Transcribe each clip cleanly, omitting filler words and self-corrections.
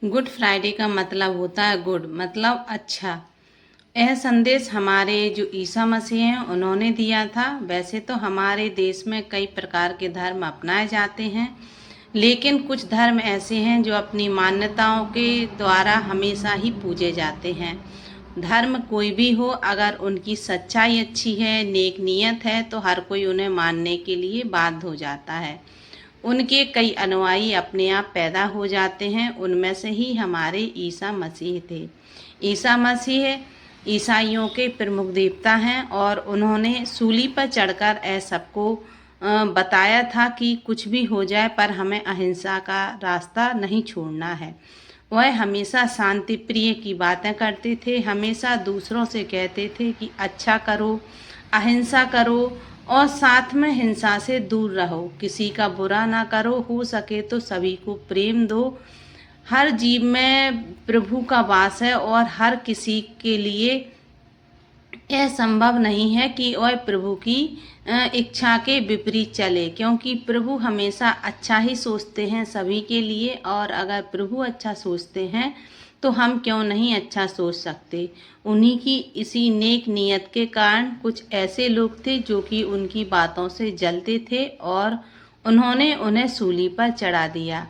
Good Friday का मतलब होता है गुड मतलब अच्छा। यह संदेश हमारे जो ईसा मसीह हैं उन्होंने दिया था। वैसे तो हमारे देश में कई प्रकार के धर्म अपनाए जाते हैं, लेकिन कुछ धर्म ऐसे हैं जो अपनी मान्यताओं के द्वारा हमेशा ही पूजे जाते हैं। धर्म कोई भी हो, अगर उनकी सच्चाई अच्छी है, नेक नीयत है, तो हर कोई उन्हें मानने के लिए बाध्य हो जाता है। उनके कई अनुयायी अपने आप पैदा हो जाते हैं। उनमें से ही हमारे ईसा मसीह थे। ईसा मसीह ईसाइयों के प्रमुख देवता हैं और उन्होंने सूली पर चढ़कर सबको बताया था कि कुछ भी हो जाए पर हमें अहिंसा का रास्ता नहीं छोड़ना है। वह हमेशा शांति प्रिय की बातें करते थे, हमेशा दूसरों से कहते थे कि अच्छा करो, अहिंसा करो और साथ में हिंसा से दूर रहो, किसी का बुरा ना करो, हो सके तो सभी को प्रेम दो। हर जीव में प्रभु का वास है और हर किसी के लिए यह संभव नहीं है कि वह प्रभु की इच्छा के विपरीत चले, क्योंकि प्रभु हमेशा अच्छा ही सोचते हैं सभी के लिए। और अगर प्रभु अच्छा सोचते हैं तो हम क्यों नहीं अच्छा सोच सकते। उन्हीं की इसी नेक नीयत के कारण कुछ ऐसे लोग थे जो कि उनकी बातों से जलते थे और उन्होंने उन्हें सूली पर चढ़ा दिया।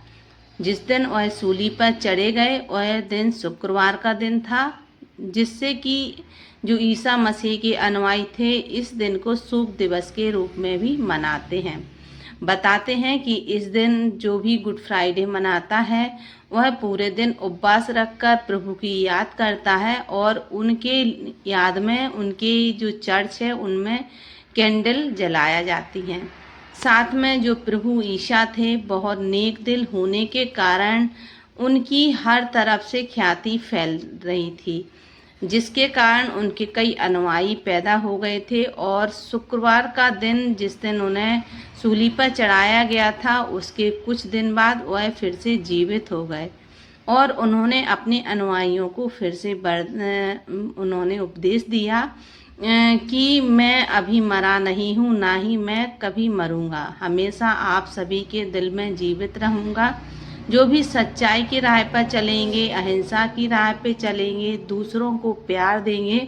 जिस दिन वह सूली पर चढ़े गए वह दिन शुक्रवार का दिन था, जिससे कि जो ईसा मसीह के अनुयायी थे इस दिन को शुभ दिवस के रूप में भी मनाते हैं। बताते हैं कि इस दिन जो भी गुड फ्राइडे मनाता है वह पूरे दिन उपवास रखकर प्रभु की याद करता है और उनके याद में उनके जो चर्च है उनमें कैंडल जलाया जाती हैं। साथ में जो प्रभु ईसा थे बहुत नेक दिल होने के कारण उनकी हर तरफ से ख्याति फैल रही थी, जिसके कारण उनके कई अनुयायी पैदा हो गए थे। और शुक्रवार का दिन जिस दिन उन्हें सूली पर चढ़ाया गया था उसके कुछ दिन बाद वह फिर से जीवित हो गए और उन्होंने अपने अनुयायियों को फिर से उन्होंने उपदेश दिया कि मैं अभी मरा नहीं हूँ, ना ही मैं कभी मरूंगा, हमेशा आप सभी के दिल में जीवित रहूँगा। जो भी सच्चाई की राह पर चलेंगे, अहिंसा की राह पे चलेंगे, दूसरों को प्यार देंगे,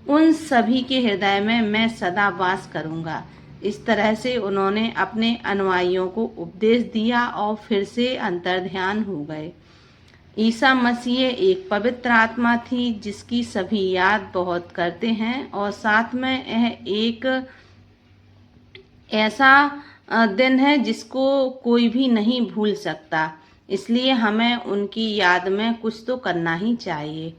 उन सभी के हृदय में मैं सदा वास करूँगा। इस तरह से उन्होंने अपने अनुयायियों को उपदेश दिया और फिर से अंतर्ध्यान हो गए। ईसा मसीह एक पवित्र आत्मा थी जिसकी सभी याद बहुत करते हैं और साथ में यह एक ऐसा दिन है जिसको कोई भी नहीं भूल सकता। इसलिए हमें उनकी याद में कुछ तो करना ही चाहिए।